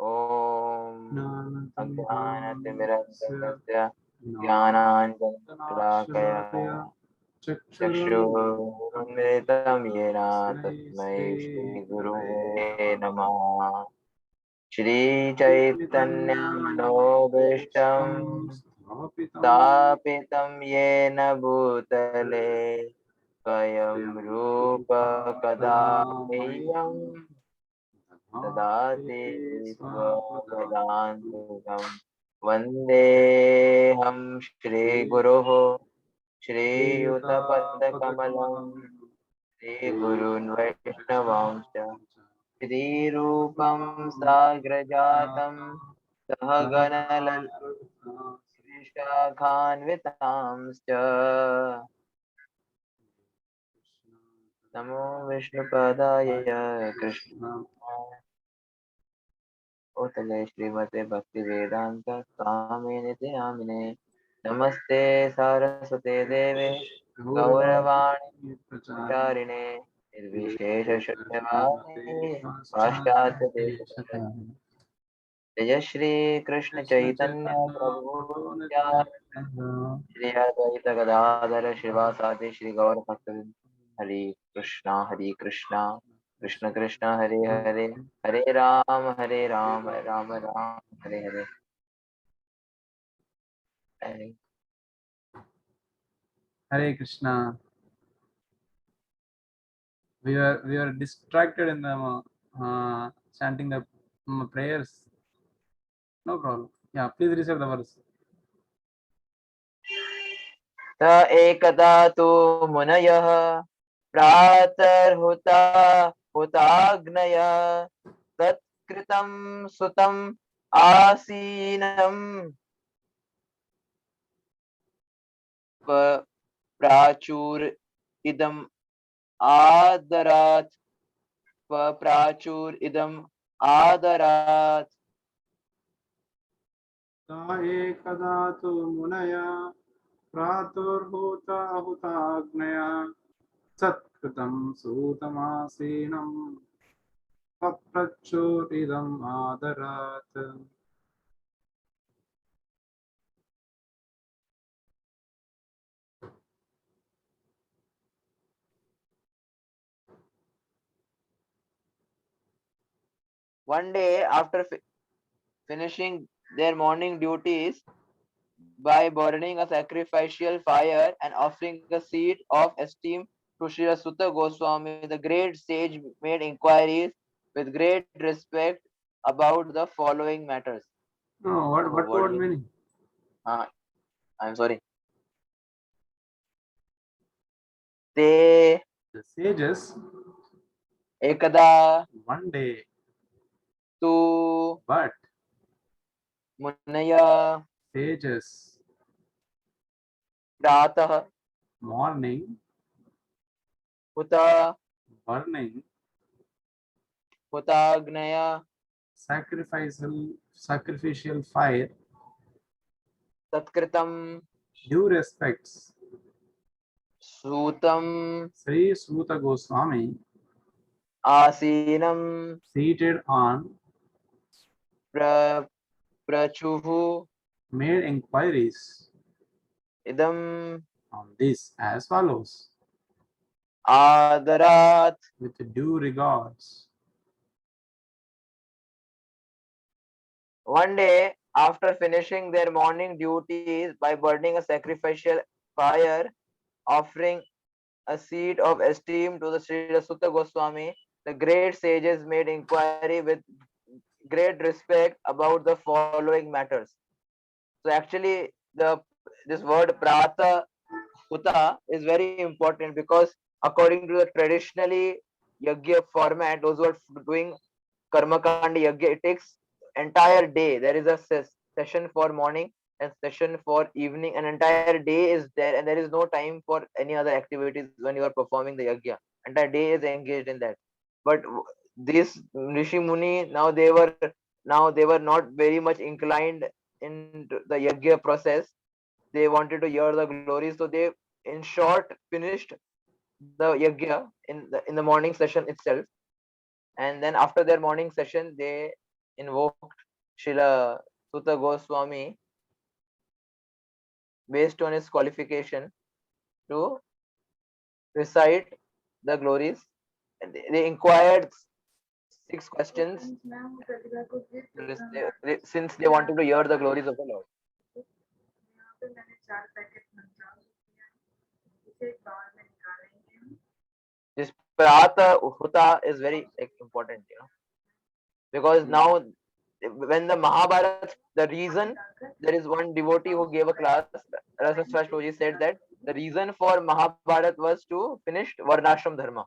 ॐ अज्ञानतिमिरन्धस्य ज्ञानाञ्जनशलाकया चक्षुरुन्मिलितं येन तस्मै श्रीगुरुवे नमः। श्रीचैतन्यमनोभीष्टं स्थापितं येन भूतले स्वयं रूप कदा मह्यं ददाति स्वपदान्तिकं। वन्देऽहं श्रीगुरोः श्रीयुतपदकमलं श्रीगुरून् वैष्णवांश्च श्रीरूपं साग्रजातं सहगणललितान्वितांश्च नमो विष्णुपदाय कृष्णाय ओतले श्रीमते भक्तिवेदांत स्वामिनिति नामिने। नमस्ते सारस्वते देवे गौरवाणी प्रचारिणे निर्विशेषशून्यवादी पाश्चात्य देशतारिणे। जय श्री कृष्ण चैतन्य प्रभु नित्यानंद श्री अद्वैत गदाधर श्रीवासादि श्री गौर भक्तवृंद। हरे Krishna Krishna Krishna Hare Hare Hare Ram Ram Ram Hare Hare. Hare Krishna. We were distracted in the chanting the prayers. No problem. Yeah, please recite the verse. त एकदा तु मुनयः प्रातर्हुता हुताग्नय तत्कृतं सुतम् आसीनं प्राचुर इदम् आदरात् प्राचुर इदम् आदरात्। ता एकदा तु मुनया प्रातुर्हुता हुताग्नया सत्कृतं सूतमासीनं तत्प्रचोदितम् आदरात्। One day, after finishing their morning duties by burning a sacrificial fire and offering a seat of esteem to Srila Sutta Goswami, the great sage made inquiries with great respect about the following matters. No, what word meaning? I'm sorry. The sages ekada one day tu but munaya sages pratah morning huta burning hutagnaya sacrificial fire tatkritam due respects Sutam Sri Suta Goswami Asinam seated on Prachuhu made inquiries Idam on this as follows. Adarat With due regards. One day, after finishing their morning duties by burning a sacrificial fire, offering a seat of esteem to the Sri Sutta Goswami, the great sages made inquiry with great respect about the following matters. So actually, this word prata huta is very important because according to the traditionally yagya format, those who are doing karma kandi yagya, it takes entire day. There is a session for morning and session for evening. An entire day is there, and there is no time for any other activities when you are performing the yagya. Entire day is engaged in that. But this Rishi Muni now they were not very much inclined in the yagya process. They wanted to hear the glory, so they in short finished the yagya in the morning session itself. And then after their morning session, they invoked Srila Sutta Goswami based on his qualification to recite the glories. And they inquired 6 questions since they wanted to hear the glories of the Lord. This Prata Huta is very important, because now when the Mahabharata, the reason, there is one devotee who gave a class, Rasa Swashtoji said that the reason for Mahabharata was to finish Varnashram Dharma.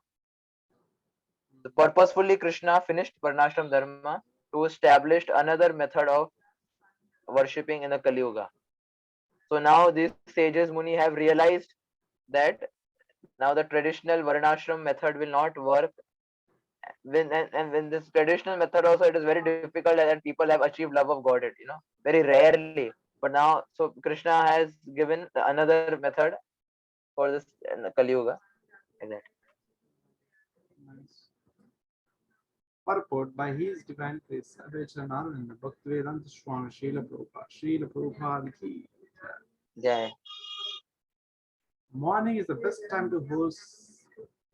So purposefully Krishna finished Varnashram Dharma to establish another method of worshipping in the Kali Yuga. So now these sages Muni have realized that now the traditional Varnashram method will not work. And when this traditional method also, it is very difficult, and people have achieved love of God, very rarely. But now, so Krishna has given another method for this in the Kali Yuga. Like that. Nice. Purport by His Divine Grace, Advaita Bhaktivedanta Swami Srila Prabhupada. Srila Prabhupada ki Jai. morning is the best time to host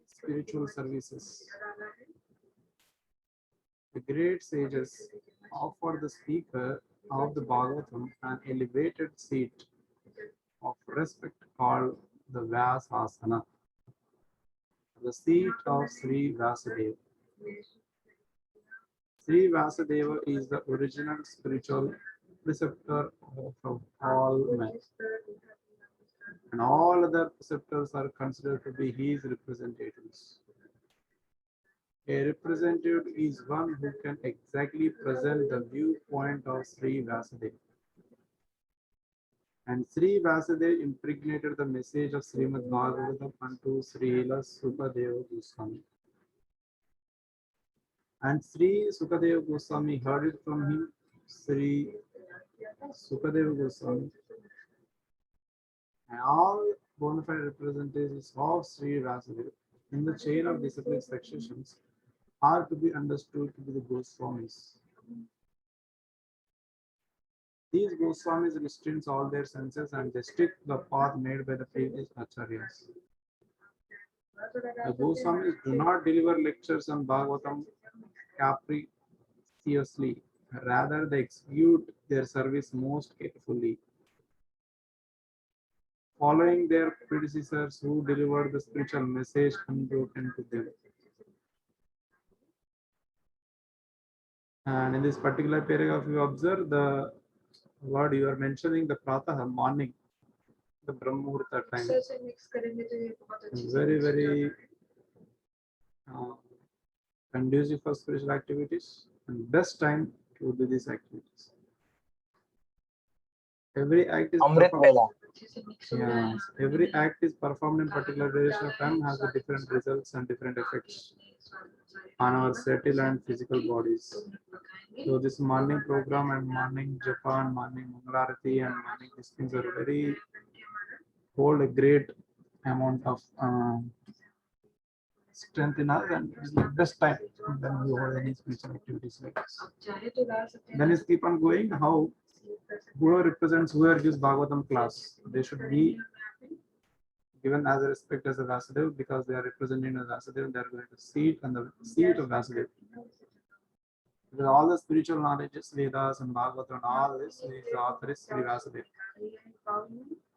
spiritual services. The great sages offer the speaker of the Bhagavatam an elevated seat of respect called the Vyasasana, the seat of Sri Vyasadeva. Sri Vyasadeva is the original spiritual preceptor of all men, and all other preceptors are considered to be his representatives. A representative is one who can exactly present the viewpoint of Sri Vyasadeva. And Sri Vyasadeva impregnated the message of Srimad Bhagavatam unto Srila Sukadeva Goswami. And Sri Sukadeva Goswami heard it from him, Sri Sukadeva Goswami. And all bona fide representatives of Sri Vyasadeva in the chain of disciplic successions are to be understood to be the Goswamis. These Goswamis restrain all their senses and they stick the path made by the previous acharyas. The Goswamis do not deliver lectures on Bhagavatam capriciously, rather they execute their service most carefully, following their predecessors who delivered the spiritual message unbroken to them. And in this particular paragraph, you observe the word you are mentioning, the pratah, morning, the Brahma Muhurta time. Very, very conducive for spiritual activities and best time to do these activities. Every act is Amrit Vela. yes, every act is performed in particular duration of time has a different results and different effects on our subtle and physical bodies. So this morning program and morning Japan, morning Mangalarati and morning these things are very hold a great amount of strength in us, and it's the best time when we hold any spiritual activities like this. Then is keep on going how whoever represents whoever gives Bhagavatam class, they should be given as a respect as a Vasudev because they are representing as Vasudev, they are going to sit on the seat of Vasudev. Because all the spiritual knowledges, Vedas and Bhagavatam and all this, the author is Sri Vasudev.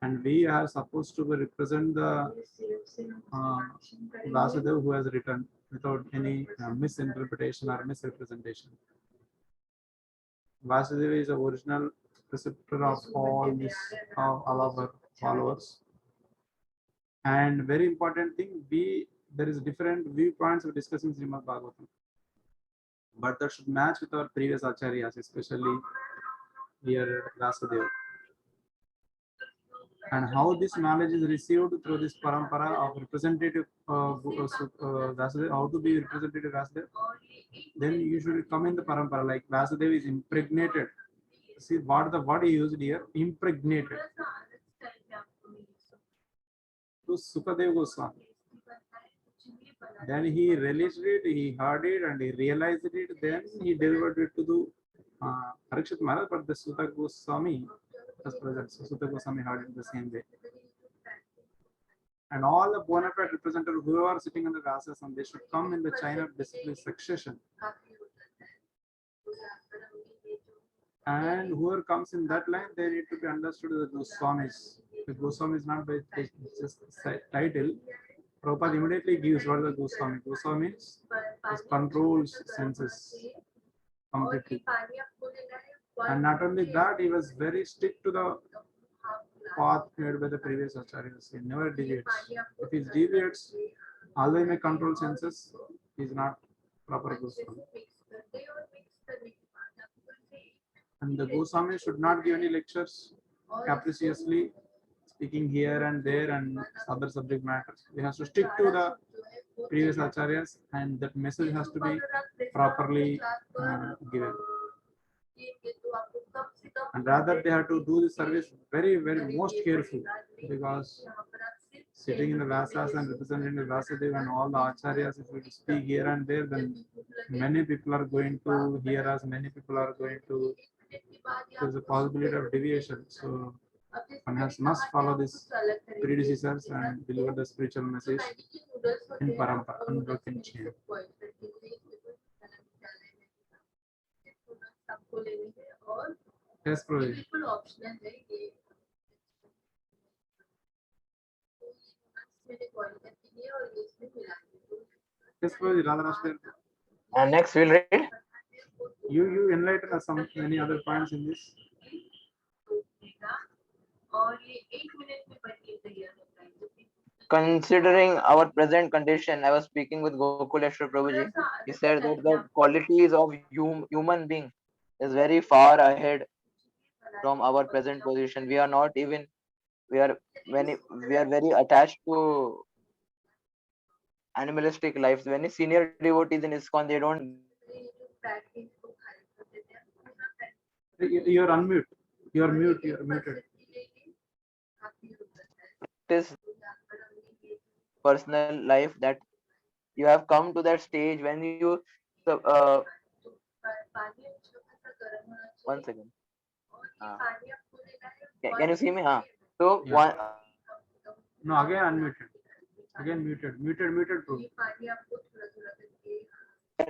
And we are supposed to represent the Vasudev who has written without any misinterpretation or misrepresentation. Vasudeva is the original preceptor of all this, of all of our followers. And very important thing, there is different viewpoints of discussing Srimad Bhagavatam, but that should match with our previous acharyas, especially here Vasudeva. And how this knowledge is received through this parampara of representative Vasudeva, how to be representative Vasudeva, then you should come in the parampara like Vasudeva is impregnated. See what the word he used here, impregnated to Sukadeva Goswami. Then he released it, he heard it and he realized it, then he delivered it to Parikshit Maharaj, but the Suta Goswami was present. So Suta Goswami heard it the same way. And all the bona fide representatives who are sitting in the Vyasasana, they should come in the chain of discipline succession. And whoever comes in that line, they need to be understood as the Goswamis. The Goswami is not by just title. Prabhupada immediately gives what is the Goswami. Goswami means controls senses completely. And not only that, he was very strict to the path made by the previous acharyas. He never deviates. If he deviates, although he may control senses, he is not proper Goswami. And the Goswami should not give any lectures capriciously, speaking here and there and other subject matters. He has to stick to the previous acharyas, and that message has to be properly given. And rather, they have to do the service very, very most carefully, because sitting in the Vyasas and representing the Vyasadeva and all the acharyas, if we speak here and there, then many people are going to hear us, many people are going to, there's a possibility of deviation. So one must follow this predecessors and deliver the spiritual message in parampara, unbroken chain. Yes, Prabhu. Yes, Prabhu, Radha Rashtra. And next we'll read. You enlighten us some many other points in this. Considering our present condition, I was speaking with Gokuleshwar Prabhuji. He said that the qualities of human being is very far ahead from our present position. We are not even, we are very attached to animalistic lives. Many senior devotees in ISKCON, they don't You're unmute. You're mute. You're muted. practice personal life, that you have come to that stage when you one second. Can you see me? So Yeah. one No, again unmuted. Again muted. Muted, Prabhu.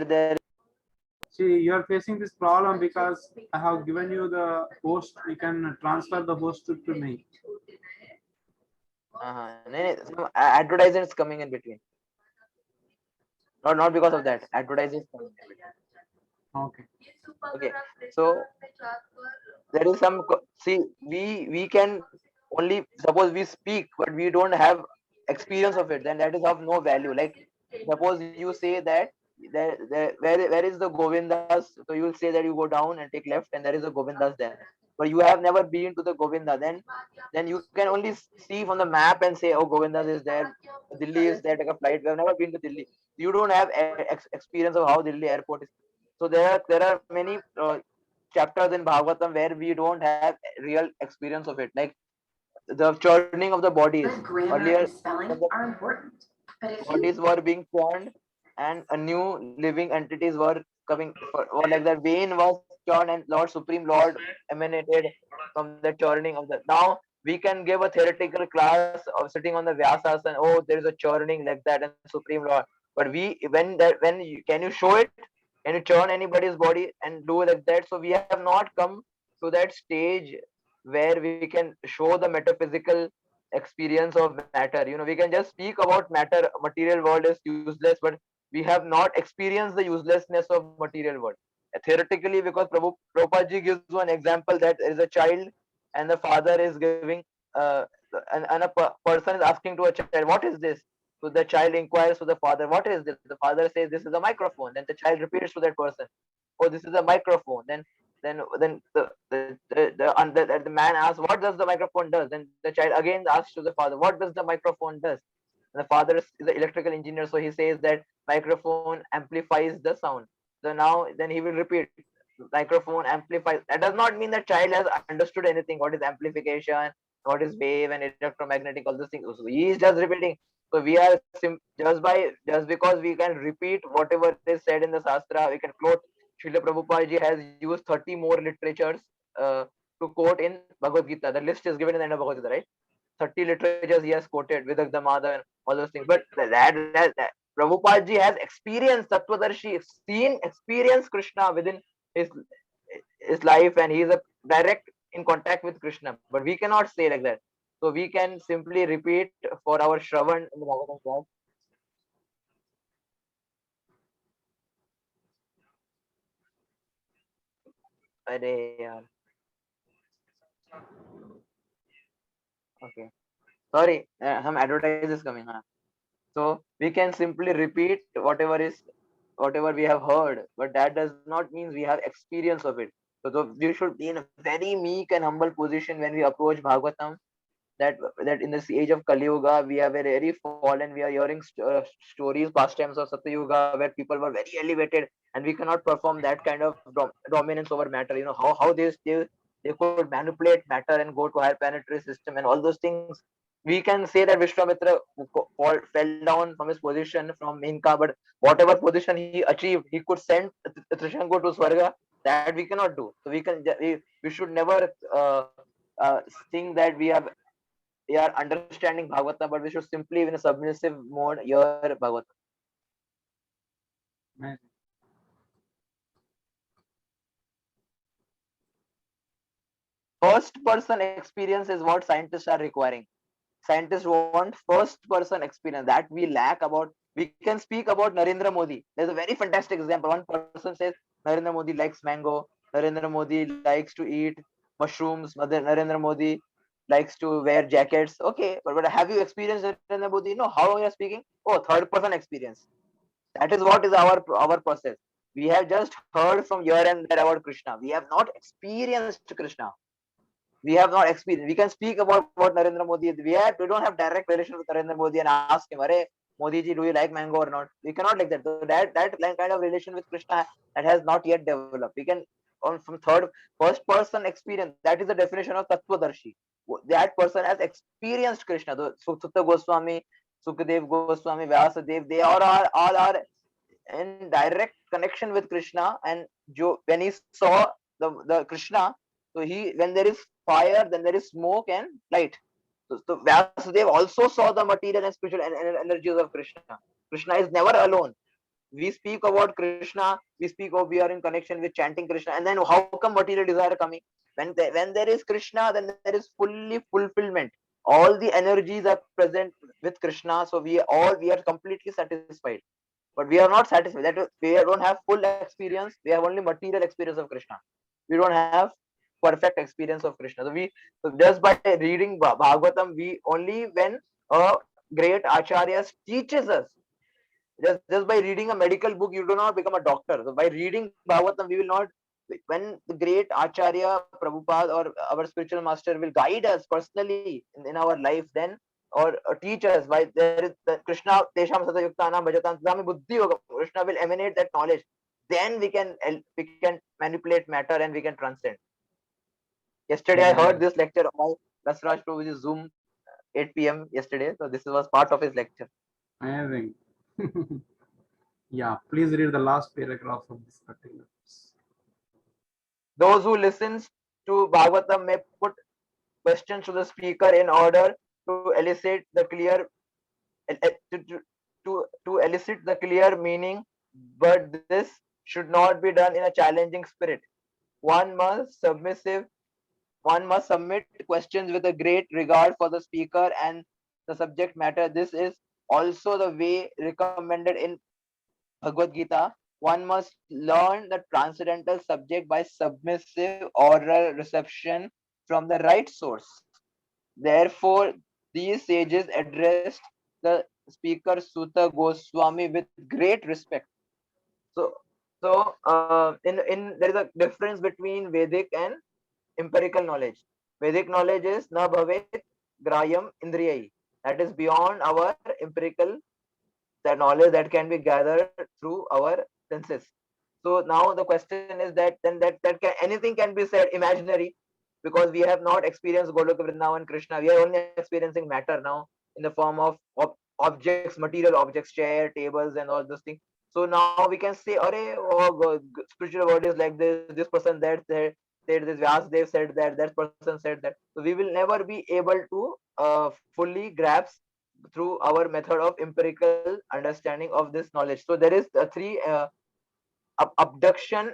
there See, you are facing this problem because I have given you the host. You can transfer the host to me. some advertising is coming in between. Not because of that. Advertising is coming in between. Okay. Okay. So there is some see, we can only suppose we speak, but we don't have experience of it, then that is of no value. Like suppose you say that where is the Govindas, so you will say that you go down and take left and there is a Govindas there, but you have never been to the Govinda. Then you can only see from the map and say, oh, Govindas is there, Delhi is there, take a flight. We have never been to Delhi, you don't have experience of how Delhi airport is. So there are many chapters in Bhagavatam where we don't have real experience of it, like the churning of the bodies. Earlier, when the bodies were being churned and a new living entities were coming, or like the vein was churned and Lord Supreme Lord emanated from the churning of the. Now we can give a theoretical class of sitting on the Vyasas and oh, there is a churning like that and Supreme Lord. But can you show it? Can you churn anybody's body and do like that? So we have not come to that stage where we can show the metaphysical experience of matter. We can just speak about matter. Material world is useless, but we have not experienced the uselessness of material world. Theoretically, because Prabhupada ji gives one example that there is a child and the father is giving, uh, and a person is asking to a child, what is this? So the child inquires to the father, what is this? The father says, this is a microphone. Then the child repeats to that person, oh, this is a microphone. Then the man asks, what does the microphone does? Then the child again asks to the father, what does the microphone does? And the father is the electrical engineer, so he says that microphone amplifies the sound. So now then he will repeat, microphone amplifies. That does not mean the child has understood anything. What is amplification? What is wave and electromagnetic? All those things. So he is just repeating. So we are just because we can repeat whatever is said in the Shastra, we can quote Srila Prabhupada ji has used 30 more literatures to quote in Bhagavad Gita. The list is given in the end of Bhagavad Gita, right? 30 literatures he has quoted, Vidagdha Madhav and all those things. But that Prabhupada ji has experienced Tattvadarshi, seen, experienced Krishna within his his life, and he is a direct in contact with Krishna. But we cannot say like that. So we can simply repeat for our Shravan in the Bhagavatam class. अरे यार, okay, sorry, some advertise is coming. So we can simply repeat whatever we have heard, but that does not mean we have experience of it. So we should be in a very meek and humble position when we approach Bhagavatam. That in this age of Kali Yuga, we are very fallen. We are hearing stories, pastimes of Satya Yuga, where people were very elevated, and we cannot perform that kind of dominance over matter. You know how they could manipulate matter and go to higher planetary system and all those things. We can say that Vishwamitra fell down from his position from Minka, but whatever position he achieved, he could send Trishanku to Swarga. That we cannot do. So we should never uh, think that we are understanding Bhagavatam, but we should simply in a submissive mode hear Bhagavatam. Amazing. First person experience is what scientists are requiring. Scientists want first person experience that we lack about. We can speak about Narendra Modi. There's a very fantastic example. One person says Narendra Modi likes mango, Narendra Modi likes to eat mushrooms, Narendra Modi likes to wear jackets. Okay, but have you experienced Narendra Modi? No, how are you speaking? Oh, third person experience. That is what is our process. We have just heard from here and there about Krishna. We have not experienced Krishna. We have not experienced. We can speak about what Narendra Modi is. We don't have direct relation with Narendra Modi and ask him, "Arey, Modi ji, do you like mango or not?" We cannot like that. So that kind of relation with Krishna that has not yet developed. We can on from first person experience. That is the definition of Tattvadarshi. That person has experienced Krishna. The Sutta Goswami, Sukadev Goswami, Vyasadev, they all are in direct connection with Krishna. And when he saw the Krishna, so when there is fire, then there is smoke and light. So Vyasadeva also saw the material and spiritual energies of Krishna. Krishna is never alone. We speak about Krishna, we speak of we are in connection with chanting Krishna, and then how come material desire coming? When there is Krishna, then there is fully fulfillment. All the energies are present with Krishna, so we are completely satisfied. But we are not satisfied. That we don't have full experience. We have only material experience of Krishna. We don't have perfect experience of Krishna. So just by reading Bhagavatam, we only when a great acharya teaches us. Just by reading a medical book, you do not become a doctor. So by reading Bhagavatam, we will not. When the great acharya, Prabhupada, or our spiritual master will guide us personally in our life, then or teach us why there is the Krishna Tesham Sata Yuktanam Bhajatam Tadami Buddhi Yoga. Krishna will emanate that knowledge. Then we can manipulate matter and we can transcend. Yesterday I heard this lecture by Rasraj Prabhuji's Zoom 8 p.m. yesterday. So this was part of his lecture. Amazing. Yeah, please read the last paragraph of this particular. Those who listens to Bhagavatam may put questions to the speaker in order to elicit the clear to elicit the clear meaning, but this should not be done in a challenging spirit. One must submissive one must submit questions with a great regard for the speaker and the subject matter. This is also the way recommended in Bhagavad Gita. One must learn the transcendental subject by submissive oral reception from the right source. Therefore, these sages addressed the speaker Sutta Goswami with great respect. So, in there is a difference between Vedic and empirical knowledge. Vedic knowledge is na bhavet grayam indriyai. That is beyond our empirical the knowledge that can be gathered through our senses. So now the question is that then anything can be said imaginary because we have not experienced Goloka Vrindavan Krishna. We are only experiencing matter now in the form of objects, material objects, chair, tables, and all those things. So now we can say, "Arey, oh, spiritual word is like this person that said this, Vyasdev said that person said that." So we will never be able to fully grasp through our method of empirical understanding of this knowledge. So there is three abduction,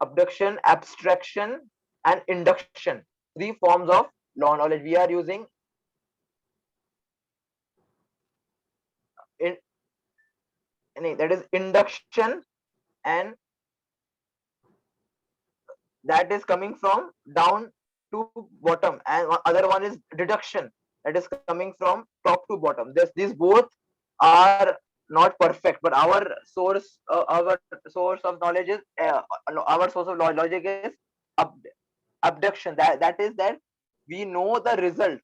abduction, abstraction, and induction. Three forms of law knowledge we are using in, that is induction, and that is coming from down to bottom, and other one is deduction, that is coming from top to bottom. These both are not perfect, but our source of knowledge is our source of logic is ab- abduction. That is that we know the result.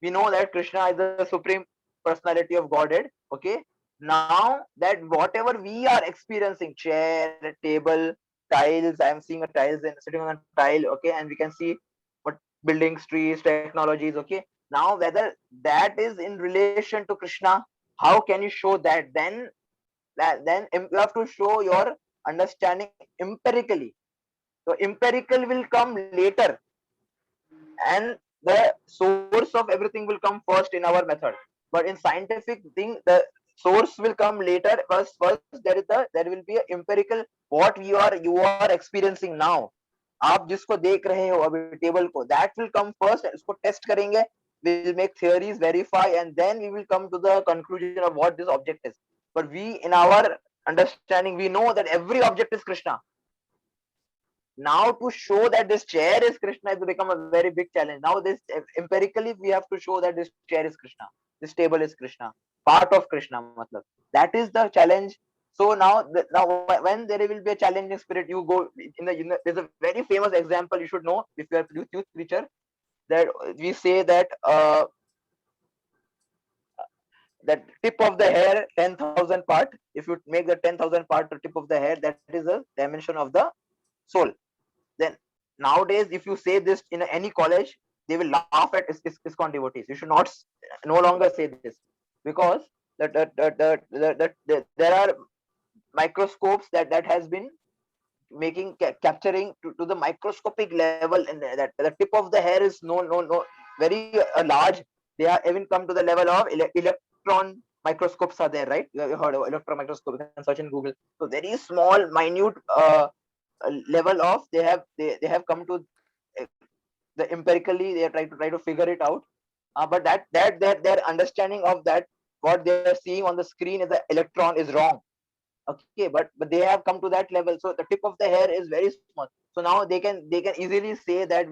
We know that Krishna is the supreme personality of Godhead. Okay, now that whatever we are experiencing, chair, table, tiles, I am seeing a tiles and sitting on a tile. Okay, and we can see what buildings, trees, technologies. Okay, now whether that is in relation to Krishna, how can you show that? Then you have to show your understanding empirically. So empirical will come later, and the source of everything will come first in our method. But in scientific thing, the source will come later. First there will be a empirical, what you are experiencing now. आप जिसको देख रहे हो अभी table को, that will come first. इसको test करेंगे, we'll make theories, verify, and then we will come to the conclusion of what this object is. But we, in our understanding, we know that every object is Krishna. Now to show that this chair is Krishna has become a very big challenge. Now this empirically we have to show that this chair is Krishna, this table is Krishna, part of Krishna. Matlab. That is the challenge. So now, now when there will be a challenging spirit, you go there's a very famous example you should know if you are a youth preacher, that we say that that tip of the hair 10,000 part. If you make the 10,000 part the tip of the hair, that is a dimension of the soul. Then nowadays, if you say this in any college, they will laugh at ISKCON devotees. You should not no longer say this, because there are microscopes that has been making capturing to the microscopic level, and that the tip of the hair is no very large. They are even come to the level of electron microscopes are there, right? You have heard of electron microscope, you can search in Google. So very small minute level of they have come to uh, the empirically they are try to figure it out. But that their understanding of that what they are seeing on the screen is the electron is wrong. Okay, but they have come to that level. So the tip of the hair is very small. So now they can easily say that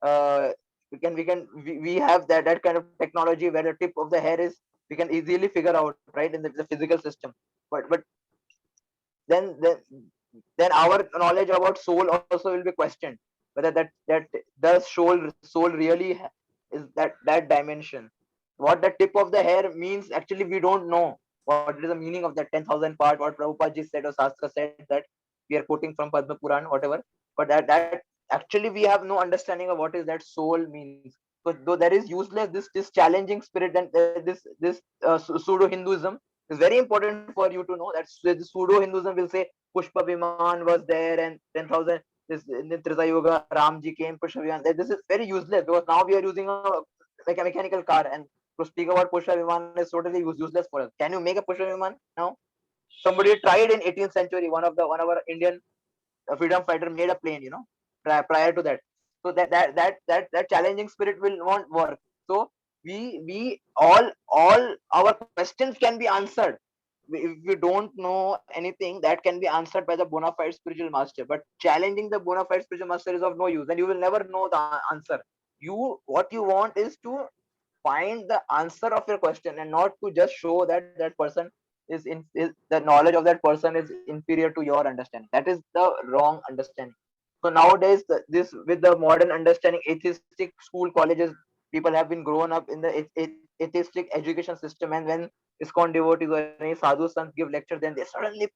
uh, we have that kind of technology where the tip of the hair is, we can easily figure out, right, in the physical system. But then then our knowledge about soul also will be questioned, whether that does soul really is that dimension. What the tip of the hair means, actually we don't know what is the meaning of that 10,000 part, what Prabhupada ji said or Shastra said, that we are quoting from Padma Puran, whatever. But that actually we have no understanding of what is that soul means. So though there is useless this challenging spirit, and this pseudo Hinduism is very important for you to know that the pseudo Hinduism will say Pushpa Viman was there and 10,000 this in the Trita Yuga Ramji came Pushpa Viman. This is very useless, because now we are using like a mechanical car, and to speak about Pushpa Viman is totally useless for us. Can you make a Pushpa Viman now? Somebody tried in 18th century. One of our Indian freedom fighter made a plane. Prior to that. So that challenging spirit will not work. So we all our questions can be answered. If we don't know anything, that can be answered by the bona fide spiritual master. But challenging the bona fide spiritual master is of no use, and you will never know the answer. What you want is to find the answer of your question, and not to just show that that person is the knowledge of that person is inferior to your understanding. That is the wrong understanding. So nowadays, this with the modern understanding, atheistic school colleges, people have been grown up in the atheistic education system, and when ISKCON devotees or any sadhu sants give lecture, then they suddenly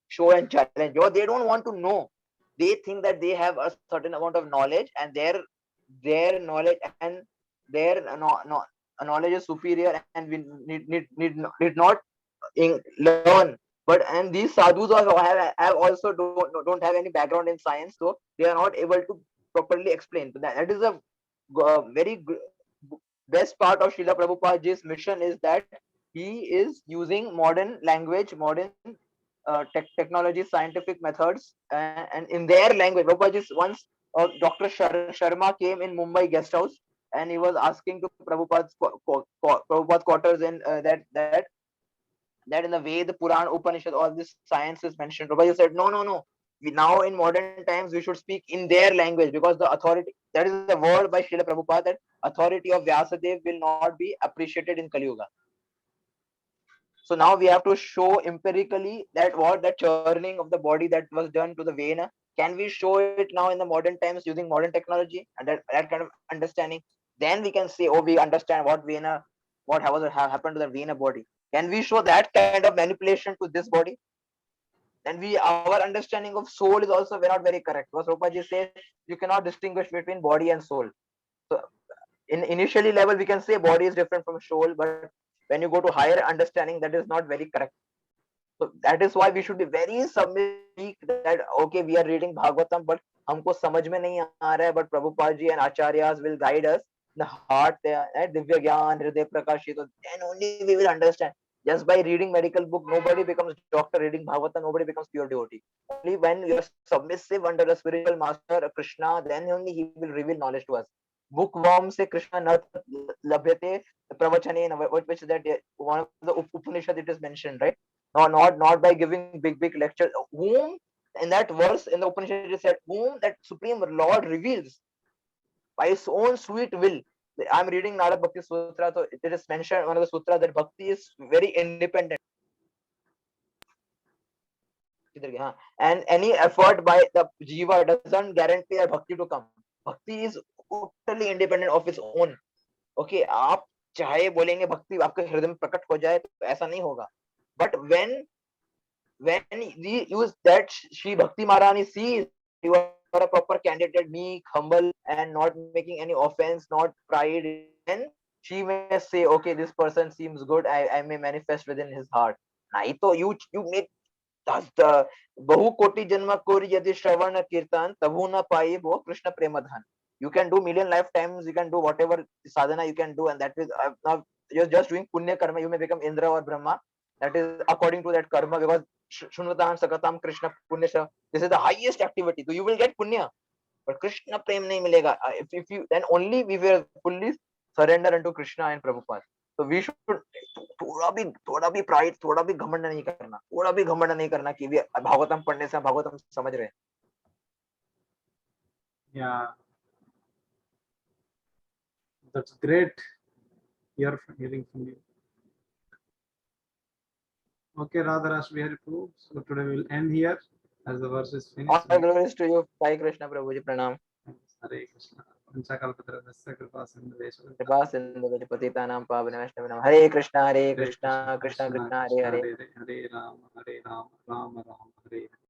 show and challenge, or they don't want to know. They think that they have a certain amount of knowledge, and their knowledge and their knowledge is superior, and we need not learn. But and these sadhus also have also don't have any background in science, so they are not able to properly explain. So that is a very best part of Srila Prabhupada's mission, is that he is using modern language, modern technology, scientific methods, and in their language. Prabhupada once Dr. Sharma came in Mumbai guest house, and he was asking to Prabhupada's quarters in that in the way the Puran, Upanishad, all this science is mentioned. Prabhupada said, no. Now in modern times we should speak in their language, because the authority, that is a word by Srila Prabhupada, that authority of Vyasadeva will not be appreciated in Kali Yuga. So now we have to show empirically that what that churning of the body that was done to the vena, can we show it now in the modern times using modern technology and that kind of understanding? Then we can say, oh, we understand what vena, what happened to the vena body. Can we show that kind of manipulation to this body? Then our understanding of soul is also not very correct. Because Prabhupada says you cannot distinguish between body and soul. So in initially level we can say body is different from soul, but when you go to higher understanding, that is not very correct. So that is why we should be very submissive, that okay, we are reading Bhagavatam, but हमको समझ में नहीं आ रहा है, but Prabhupada ji and acharyas will guide us. The heart, Divya Gyan, Hriday Prakashit, then only we will understand. Just by reading medical book, nobody becomes doctor. Reading Bhagavatam, nobody becomes pure devotee. Only when you are submissive under a spiritual master, Krishna, then only he will reveal knowledge to us. Bookworm se Krishna na labhyate pravachane, which is that one of the Upanishad it is mentioned, right? No, not by giving big lectures. Whom in that verse in the Upanishad it said, whom that Supreme Lord reveals by his own sweet will. I'm reading Narad Bhakti Sutra, so it is mentioned one of the sutras that bhakti is very independent. And any effort by the jiva doesn't guarantee that bhakti to come. Bhakti is totally independent of its own. Okay, आप चाहे बोलेंगे भक्ति आपके हृदय में प्रकट हो जाए, तो ऐसा नहीं होगा. But when we use that Sri Bhakti Maharani sees you are a proper candidate, meek, humble, and not making any offense, not pride, then she may say, okay, this person seems good, I may manifest within his heart. नहीं तो you make the बहु कोटि जन्म कोरि यदि श्रवण कीर्तन तबु न पाई वो कृष्ण प्रेम धन. You can do million lifetimes, you can do whatever sadhana you can do, and that is now you're just doing punya karma. You may become Indra or Brahma. That is according to that karma, because Shunvatam Sakatam Krishna Punya. This is the highest activity. So you will get punya, but Krishna prem nahi milega. If you, then only we will fully surrender unto Krishna and Prabhupada. So we should थोड़ा भी pride, थोड़ा भी घमंड नहीं करना, थोड़ा भी घमंड नहीं करना कि भागवतम पढ़ने से भागवतम समझ रहे हैं. Yeah, that's great. Hearing from you. Okay, Radharash Bihari Prabhu. So today we'll end here as the verse is finished. All glories to you, Sai Krishna Prabhuji, pranam. Hare Krishna. Panchakalpatarasya kripa sindhu कृपा सिंधु पतितानां पावनेष्टविनां. Hare Krishna, Hare Krishna, Krishna Krishna, Hare Hare. Hare Ram, Hare Ram, Ram Ram, Hare Hare.